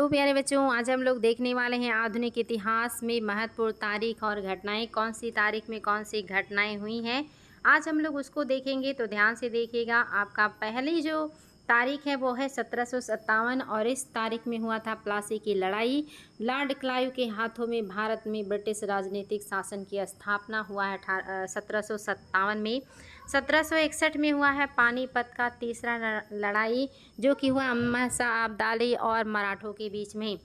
तो प्यारे बच्चों, आज हम लोग देखने वाले हैं आधुनिक इतिहास में महत्वपूर्ण तारीख और घटनाएं। कौन सी तारीख में कौन सी घटनाएं हुई हैं, आज हम लोग उसको देखेंगे। तो ध्यान से देखिएगा। आपका पहली जो तारीख है वो है 1757 और इस तारीख में हुआ था प्लासी की लड़ाई। लॉर्ड क्लाइव के हाथों में भारत में ब्रिटिश राजनीतिक शासन की स्थापना हुआ है 1757 में। 1761 में हुआ है पानीपत का तीसरा लड़ाई, जो कि हुआ अहमद शाह अब्दाली और मराठों के बीच में।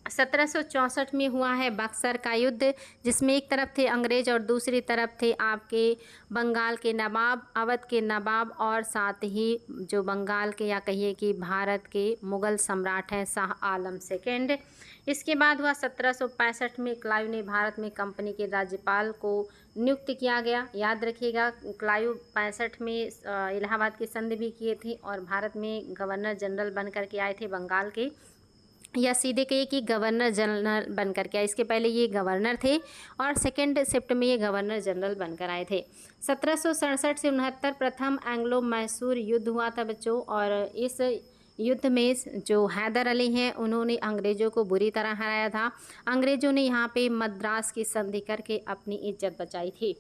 1764 में हुआ है बक्सर का युद्ध, जिसमें एक तरफ थे अंग्रेज और दूसरी तरफ थे आपके बंगाल के नवाब, अवध के नवाब और साथ ही जो बंगाल के या कहिए कि भारत के मुगल सम्राट हैं शाह आलम सेकंड। इसके बाद हुआ 1765 में क्लाइव ने भारत में कंपनी के राज्यपाल को नियुक्त किया गया। याद रखिएगा, क्लाइव 65 में इलाहाबाद की संधि भी किए थे और भारत में गवर्नर जनरल बन करके आए थे बंगाल के, या सीधे कहिए कि गवर्नर जनरल बनकर के आए। इसके पहले ये गवर्नर थे और सेकेंड शिफ्ट में ये गवर्नर जनरल बनकर आए थे। 1767 से 69 प्रथम एंग्लो मैसूर युद्ध हुआ था बच्चों, और इस युद्ध में जो हैदर अली हैं उन्होंने अंग्रेज़ों को बुरी तरह हराया था। अंग्रेज़ों ने यहाँ पे मद्रास की संधि करके अपनी इज्जत बचाई थी।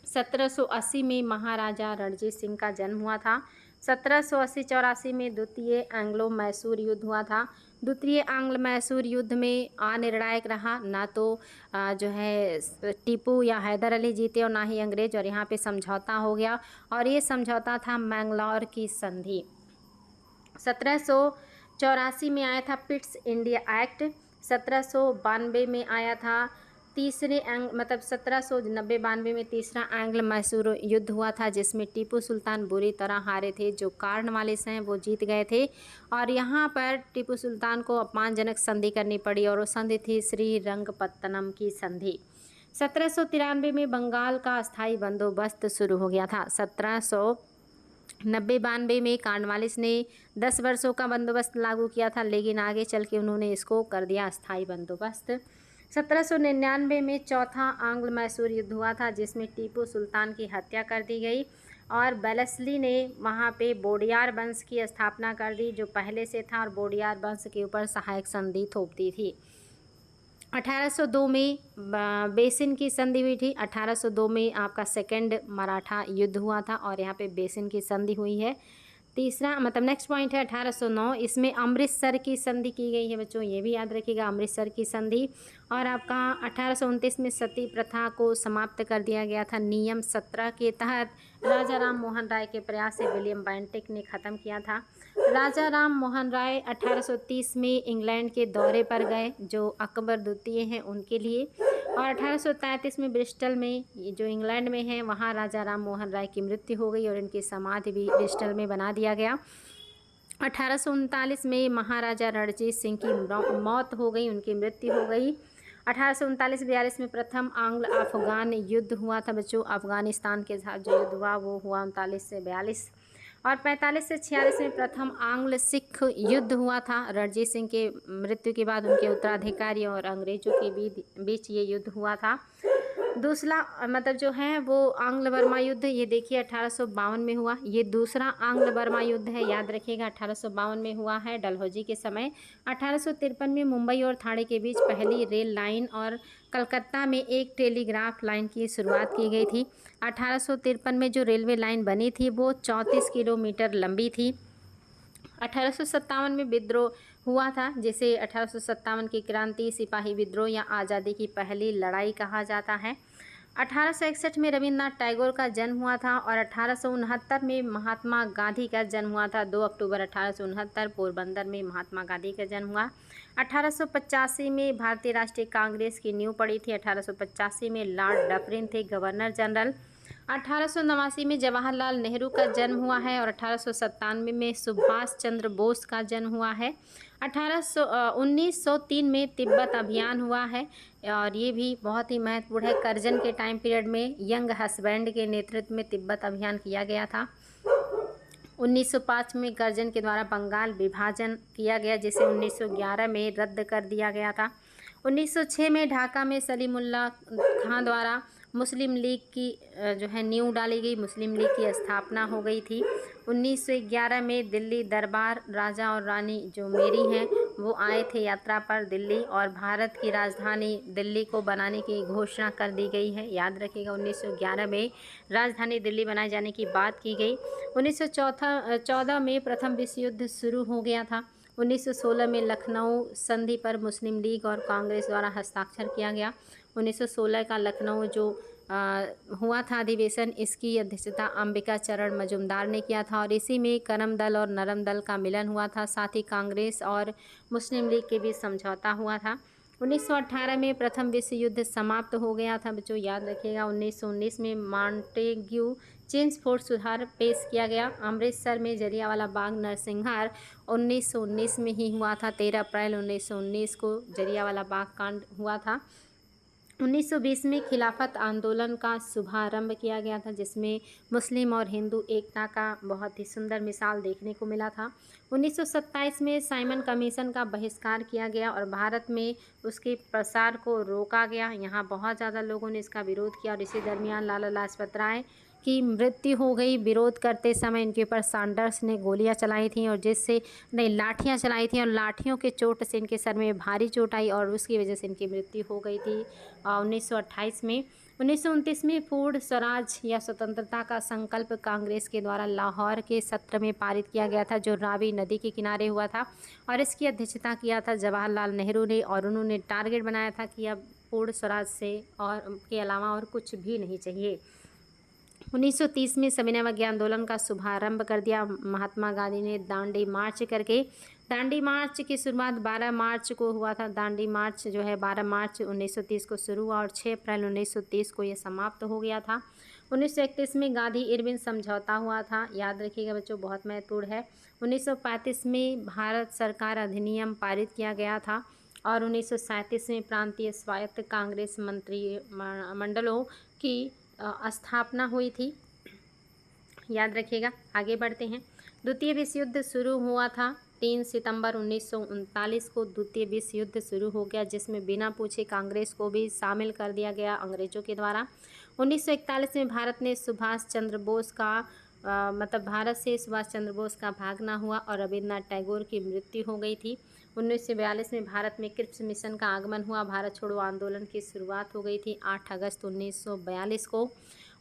1780 में महाराजा रणजीत सिंह का जन्म हुआ था। 1780-84 में द्वितीय एंग्लो मैसूर युद्ध हुआ था। द्वितीय एंग्लो मैसूर युद्ध में अनिर्णायक रहा, ना तो जो है टीपू या हैदर अली जीते और ना ही अंग्रेज, और यहाँ पे समझौता हो गया और ये समझौता था मैंगलोर की संधि। 1784 में आया था पिट्स इंडिया एक्ट। 1792 में आया था तीसरे 1790-92 में तीसरा एंग्लो मैसूर युद्ध हुआ था, जिसमें टीपू सुल्तान बुरी तरह हारे थे। जो कार्नवालिस हैं वो जीत गए थे और यहाँ पर टीपू सुल्तान को अपमानजनक संधि करनी पड़ी और वो संधि थी श्रीरंगपत्तनम की संधि। 1793 में बंगाल का अस्थायी बंदोबस्त शुरू हो गया था। 1790-92 में कार्नवालिस ने 10 वर्षों का बंदोबस्त लागू किया था, लेकिन आगे चल के उन्होंने इसको कर दिया अस्थायी बंदोबस्त। 1799 में चौथा एंग्लो मैसूर युद्ध हुआ था, जिसमें टीपू सुल्तान की हत्या कर दी गई और वेलेस्ली ने वहां पे बोडियार वंश की स्थापना कर दी, जो पहले से था, और बोडियार वंश के ऊपर सहायक संधि थोप दी थी। 1802 में बेसिन की संधि हुई थी। 1802 में आपका सेकंड मराठा युद्ध हुआ था और यहाँ पे बेसिन की संधि हुई है। तीसरा नेक्स्ट पॉइंट है 1809, इसमें अमृतसर की संधि की गई है बच्चों, ये भी याद रखिएगा, अमृतसर की संधि। और आपका 1829 में सती प्रथा को समाप्त कर दिया गया था। नियम 17 के तहत राजा राम मोहन राय के प्रयास से विलियम बेंटिक ने ख़त्म किया था। राजा राम मोहन राय 1830 में इंग्लैंड के दौरे पर गए, जो अकबर द्वितीय हैं उनके लिए, और 1833 में ब्रिस्टल में, जो इंग्लैंड में है, वहाँ राजा राम मोहन राय की मृत्यु हो गई और इनकी समाधि भी ब्रिस्टल में बना दिया गया। 1839 में महाराजा रणजीत सिंह की मौत हो गई, उनकी मृत्यु हो गई। 1839-42 में प्रथम आंग्ल अफगान युद्ध हुआ था बच्चों। अफगानिस्तान के साथ जो युद्ध हुआ वो हुआ 39 से 42, और 45 से 46 में प्रथम आंग्ल सिख युद्ध हुआ था। रणजीत सिंह के मृत्यु के बाद उनके उत्तराधिकारी और अंग्रेजों के बीच ये युद्ध हुआ था। दूसरा जो है वो आंग्ल बर्मा युद्ध, ये देखिए 1852 में हुआ। ये दूसरा आंग्ल बर्मा युद्ध है, याद रखिएगा, 1852 में हुआ है डलहौजी के समय। 1853 में मुंबई और ठाणे के बीच पहली रेल लाइन और कलकत्ता में एक टेलीग्राफ लाइन की शुरुआत की गई थी। 1853 में जो रेलवे लाइन बनी थी वो 34 किलोमीटर लंबी थी। 1857 में विद्रोह हुआ था, जिसे 1857 की क्रांति, सिपाही विद्रोह या आज़ादी की पहली लड़ाई कहा जाता है। 1861 में रविन्द्रनाथ टैगोर का जन्म हुआ था और 1869 में महात्मा गांधी का जन्म हुआ था। 2 अक्टूबर 1869 पोरबंदर में महात्मा गांधी का जन्म हुआ। 1885 में भारतीय राष्ट्रीय कांग्रेस की नींव पड़ी थी। 1885 में लॉर्ड डफरिन थे गवर्नर जनरल। 1889 में जवाहरलाल नेहरू का जन्म हुआ है और 1897 में सुभाष चंद्र बोस का जन्म हुआ है। 1903 में तिब्बत अभियान हुआ है और ये भी बहुत ही महत्वपूर्ण है। करजन के टाइम पीरियड में यंग हसबैंड के नेतृत्व में तिब्बत अभियान किया गया था। 1905 में करजन के द्वारा बंगाल विभाजन किया गया, जिसे 1911 में रद्द कर दिया गया था। 1906 में ढाका में सलीमुल्लाह खां द्वारा मुस्लिम लीग की जो है नींव डाली गई, मुस्लिम लीग की स्थापना हो गई थी। 1911 में दिल्ली दरबार राजा और रानी जो मेरी हैं वो आए थे यात्रा पर दिल्ली, और भारत की राजधानी दिल्ली को बनाने की घोषणा कर दी गई है। याद रखिएगा, 1911 में राजधानी दिल्ली बनाए जाने की बात की गई। 1914 में प्रथम विश्व युद्ध शुरू हो गया था। 1916 में लखनऊ संधि पर मुस्लिम लीग और कांग्रेस द्वारा हस्ताक्षर किया गया। 1916 का लखनऊ जो हुआ था अधिवेशन, इसकी अध्यक्षता अंबिका चरण मजुमदार ने किया था, और इसी में करम दल और नरम दल का मिलन हुआ था। साथ ही कांग्रेस और मुस्लिम लीग के बीच समझौता हुआ था। 1918 में प्रथम विश्व युद्ध समाप्त हो गया था। बच्चों याद रखिएगा, 1919 में मॉन्टेग्यू चेम्सफोर्ड सुधार पेश किया गया। अमृतसर में जलियांवाला बाग नरसंहार 1919 में ही हुआ था। 13 अप्रैल 1919 को जलियांवाला बाग कांड हुआ था। 1920 में खिलाफत आंदोलन का शुभारंभ किया गया था, जिसमें मुस्लिम और हिंदू एकता का बहुत ही सुंदर मिसाल देखने को मिला था। 1927 में साइमन कमीशन का बहिष्कार किया गया और भारत में उसके प्रसार को रोका गया। यहाँ बहुत ज़्यादा लोगों ने इसका विरोध किया, और इसी दरमियान लाला लाजपत राय की मृत्यु हो गई। विरोध करते समय इनके ऊपर सैंडर्स ने गोलियां चलाई थी, और जिससे नहीं लाठियां चलाई थी, और लाठियों के चोट से इनके सर में भारी चोट आई, और उसकी वजह से इनकी मृत्यु हो गई थी 1928 में। 1929 में पूर्ण स्वराज या स्वतंत्रता का संकल्प कांग्रेस के द्वारा लाहौर के सत्र में पारित किया गया था, जो रावी नदी के किनारे हुआ था, और इसकी अध्यक्षता किया था जवाहरलाल नेहरू ने, और उन्होंने टारगेट बनाया था कि अब पूर्ण स्वराज से और के अलावा और कुछ भी नहीं चाहिए। 1930 में सविनय अवज्ञा आंदोलन का शुभारंभ कर दिया महात्मा गांधी ने दांडी मार्च करके। दांडी मार्च की शुरुआत 12 मार्च को हुआ था। दांडी मार्च जो है 12 मार्च 1930 को शुरू हुआ और 6 अप्रैल 1930 को यह समाप्त हो गया था। 1931 में गांधी इरविन समझौता हुआ था। याद रखिएगा बच्चों, बहुत महत्वपूर्ण है। 1935 में भारत सरकार अधिनियम पारित किया गया था, और 1937 में प्रांतीय स्वायत्त कांग्रेस मंत्रिमंडलों की स्थापना हुई थी। याद रखिएगा। आगे बढ़ते हैं। द्वितीय विश्व युद्ध शुरू हुआ था 3 सितंबर 1939 को द्वितीय विश्व युद्ध शुरू हो गया, जिसमें बिना पूछे कांग्रेस को भी शामिल कर दिया गया अंग्रेजों के द्वारा। 1941 में भारत ने सुभाष चंद्र बोस का भारत से सुभाष चंद्र बोस का भागना हुआ और रविन्द्रनाथ टैगोर की मृत्यु हो गई थी। 1942 में भारत में क्रिप्स मिशन का आगमन हुआ। भारत छोड़ो आंदोलन की शुरुआत हो गई थी 8 अगस्त 1942 को।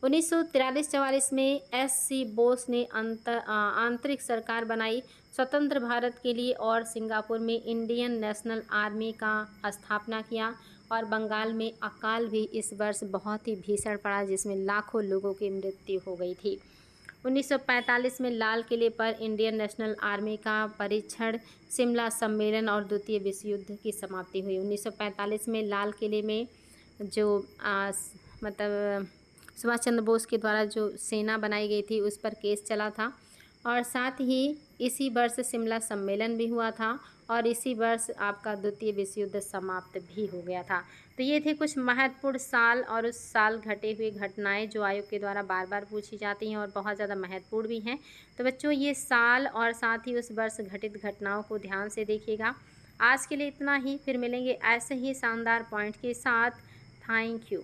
1943-44 में एस.सी. बोस ने आंतरिक सरकार बनाई स्वतंत्र भारत के लिए, और सिंगापुर में इंडियन नेशनल आर्मी का स्थापना किया, और बंगाल में अकाल भी इस वर्ष बहुत ही भीषण पड़ा, जिसमें लाखों लोगों की मृत्यु हो गई थी। 1945 में लाल किले पर इंडियन नेशनल आर्मी का परीक्षण, शिमला सम्मेलन और द्वितीय विश्व युद्ध की समाप्ति हुई। 1945 में लाल किले में जो सुभाष चंद्र बोस के द्वारा जो सेना बनाई गई थी उस पर केस चला था, और साथ ही इसी वर्ष शिमला सम्मेलन भी हुआ था, और इसी वर्ष आपका द्वितीय विश्व युद्ध समाप्त भी हो गया था। तो ये थे कुछ महत्वपूर्ण साल और उस साल घटे हुए घटनाएं जो आयोग के द्वारा बार बार पूछी जाती हैं और बहुत ज़्यादा महत्वपूर्ण भी हैं। तो बच्चों ये साल और साथ ही उस वर्ष घटित घटनाओं को ध्यान से देखिएगा। आज के लिए इतना ही, फिर मिलेंगे ऐसे ही शानदार पॉइंट के साथ। Thank you.